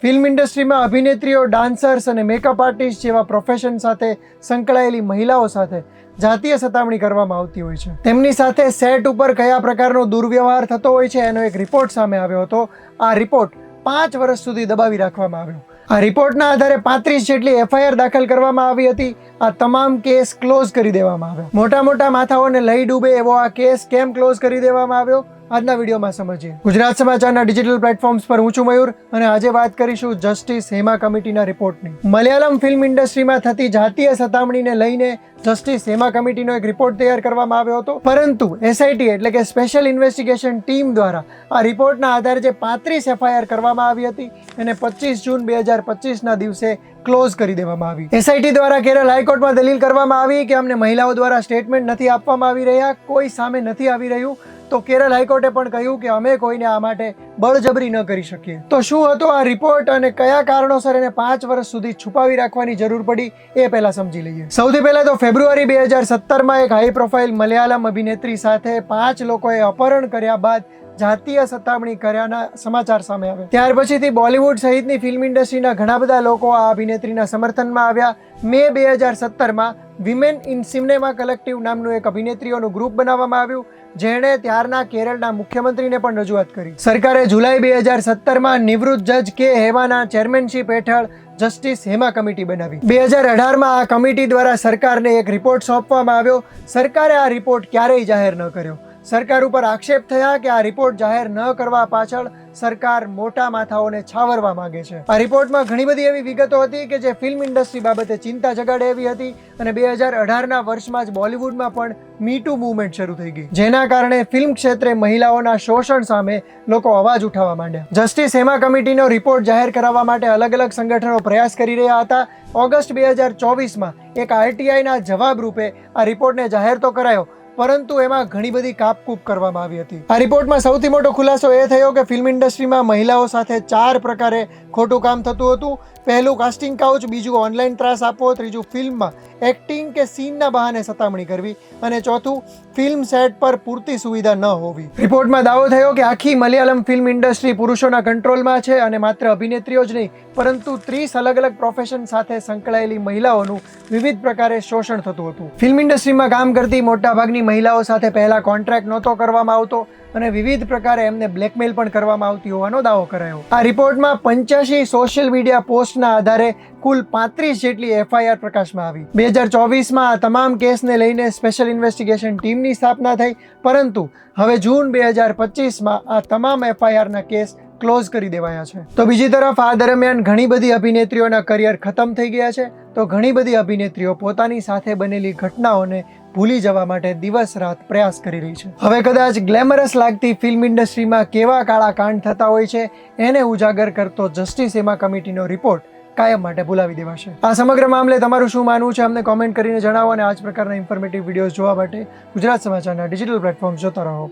Film ઇન્ડસ્ટ્રીમાં અભિનેત્રીઓ, dancers અને મેકઅપ આર્ટિસ્ટ જેવા પ્રોફેશન સાથે સંકળાયેલી મહિલાઓ સાથે જાતીય સતામણી કરવામાં આવતી હોય છે. તેમની સાથે સેટ ઉપર કયા પ્રકારનો દુર્વ્યવહાર થતો હોય છે એનો એક રિપોર્ટ સામે આવ્યો હતો. આ રિપોર્ટ 5 વર્ષ સુધી દબાવી રાખવામાં આવ્યો. આ રિપોર્ટના આધારે 35 જેટલી એફઆઈઆર દાખલ કરવામાં આવી હતી. આ તમામ કેસ ક્લોઝ કરી દેવામાં આવ્યા. મોટા મોટા માથાઓને લઈ ડૂબે એવો આ કેસ કેમ ક્લોઝ કરી દેવામાં આવ્યો આજના વિડીયોમાં સમજીએ. ગુજરાત સમાચારના ડિજિટલ પ્લેટફોર્મ્સ પર હું છું મયુર અને આજે વાત કરીશું જસ્ટિસ હેમા કમિટીના રિપોર્ટની. મલયાલમ ફિલ્મ ઇન્ડસ્ટ્રીમાં થતી જાતીય સતામણીને લઈને જસ્ટિસ હેમા કમિટીનો એક રિપોર્ટ તૈયાર કરવામાં આવ્યો હતો. પરંતુ એસઆઈટી એટલે કે સ્પેશિયલ ઇન્વેસ્ટિગેશન ટીમ દ્વારા આ રિપોર્ટના આધારે જે 35 એફઆઈઆર કરવામાં આવી હતી એને 25 જૂન 2025ના દિવસે ક્લોઝ કરી દેવામાં આવી. એસઆઈટી દ્વારા કેરળ હાઈકોર્ટમાં દલીલ કરવામાં આવી કે અમને મહિલાઓ દ્વારા સ્ટેટમેન્ટ નથી આપવામાં આવી રહ્યા, કોઈ સામે નથી આવી રહ્યું. તો કેરળ હાઈકોર્ટે પણ કહ્યું કે અમે કોઈને આ માટે બળજબરી ન કરી શકીએ. તો શું હતો આ રિપોર્ટ અને કયા કારણોસર એને 5 વર્ષ સુધી છુપાવી રાખવાની જરૂર પડી એ પહેલા સમજી લઈએ. સૌથી પહેલા તો ફેબ્રુઆરી 2017માં એક હાઈ પ્રોફાઇલ મલયાલમ અભિનેત્રી સાથે 5 લોકોએ અપહરણ કર્યા બાદ જાતીય સતામણી કર્યાના સમાચાર સામે આવ્યા. ત્યાર પછીથી બોલિવૂડ સહિતની ફિલ્મ ઇન્ડસ્ટ્રીના ઘણા બધા લોકો આ અભિનેત્રીના સમર્થનમાં આવ્યા. મે 2017માં વિમેન ઇન સિનેમા કલેક્ટિવ નામનું એક અભિનેત્રીઓનું ગ્રુપ બનાવવામાં આવ્યું જેણે ત્યારના કેરળના મુખ્યમંત્રીને પણ રજૂઆત કરી. સરકારે જુલાઈ 2017માં નિવૃત્ત જજ કે હેવાના ચેરમેનશીપ હેઠળ જસ્ટિસ હેમા કમિટી બનાવી. 2018માં આ કમિટી દ્વારા સરકારને એક રિપોર્ટ સોંપવામાં આવ્યો. સરકારે આ રિપોર્ટ ક્યારેય જાહેર ન કર્યો. સરકાર ઉપર આક્ષેપ થયા કે આ રિપોર્ટ જાહેર ન કરવા પાછળ સરકાર મોટા માથાઓને છાવરવા માંગે છે. આ રિપોર્ટમાં ઘણી બધી એવી વિગતો હતી કે જે ફિલ્મ ઇન્ડસ્ટ્રી બાબતે ચિંતા જગાડે એવી હતી અને 2018ના વર્ષમાં જ બોલિવૂડમાં પણ મી ટુ મૂવમેન્ટ શરૂ થઈ ગઈ, જેના કારણે ફિલ્મ ક્ષેત્રે મહિલાઓના શોષણ સામે લોકો અવાજ ઉઠાવવા માંડ્યા. જસ્ટિસ હેમા કમિટીનો રિપોર્ટ જાહેર કરાવવા માટે અલગ અલગ સંગઠનો પ્રયાસ કરી રહ્યા હતા. ઓગસ્ટ 2024માં એક આરટીઆઈના જવાબ રૂપે આ રિપોર્ટને જાહેર તો કરાયો, પરંતુ એમાં ઘણી બધી કાપકૂપ કરવામાં આવી હતી. આ રિપોર્ટમાં સૌથી મોટો ખુલાસો એ થયો કે ફિલ્મ ઇન્ડસ્ટ્રીમાં મહિલાઓ સાથે 4 પ્રકારે ખોટું કામ થતું હતું. પહેલું કાસ્ટિંગ કાઉચ, બીજું ઓનલાઈન ત્રાસ આપવો, ત્રીજું ફિલ્મમાં એક્ટિંગ કે સીનના બહાને સતામણી કરવી અને ચોથું ફિલ્મ સેટ પર પૂરતી સુવિધા ન હોવી. રિપોર્ટમાં દાવો થયો કે આખી મલયાલમ ફિલ્મ ઇન્ડસ્ટ્રી પુરુષોના કંટ્રોલમાં છે અને માત્ર અભિનેત્રીઓ જ નહીં પરંતુ 30 અલગ અલગ પ્રોફેશન સાથે સંકળાયેલી મહિલાઓનું વિવિધ પ્રકારે શોષણ થતું હતું. ફિલ્મ ઇન્ડસ્ટ્રીમાં કામ કરતી મોટાભાગની મહિલાઓ સાથે પહેલા કોન્ટ્રાક્ટ નહોતો કરવામાં આવતો અને વિવિધ પ્રકારે એમને બ્લેકમેલ પણ કરવામાં આવતી હોવાનો દાવો કરાયો. આ રિપોર્ટમાં 85 સોશિયલ મીડિયા પોસ્ટના આધારે કુલ 35 જેટલી એફઆઈઆર પ્રકાશમાં આવી. 2024માં આ તમામ કેસને લઈને સ્પેશિયલ ઇન્વેસ્ટિગેશન ટીમની સ્થાપના થઈ, પરંતુ હવે જૂન 2025માં આ તમામ એફઆઈઆરના કેસ ક્લોઝ કરી દેવાયા છે. તો બીજી તરફ આ દરમિયાન ઘણી બધી અભિનેત્રીઓના કરિયર ખતમ થઈ ગયા છે. તો ઘણી બધી અભિનેત્રીઓ પોતાની સાથે બનેલી ઘટનાઓને ભૂલી જવા માટે દિવસ રાત પ્રયાસ કરી રહી છે. હવે કદાચ ગ્લેમરસ લાગતી ફિલ્મ ઇન્ડસ્ટ્રીમાં કેવા કાળા કાંડ થતા હોય છે એને ઉજાગર કરતો જસ્ટિસ હેમા કમિટીનો રિપોર્ટ કાયમ માટે ભૂલાવી દેવાશે. આ સમગ્ર મામલે તમારું શું માનવું છે અમને કોમેન્ટ કરીને જણાવો અને આ જ પ્રકારના ઇન્ફોર્મેટિવ વિડીયોઝ જોવા માટે ગુજરાત સમાચારના ડિજિટલ પ્લેટફોર્મ જોતા રહો.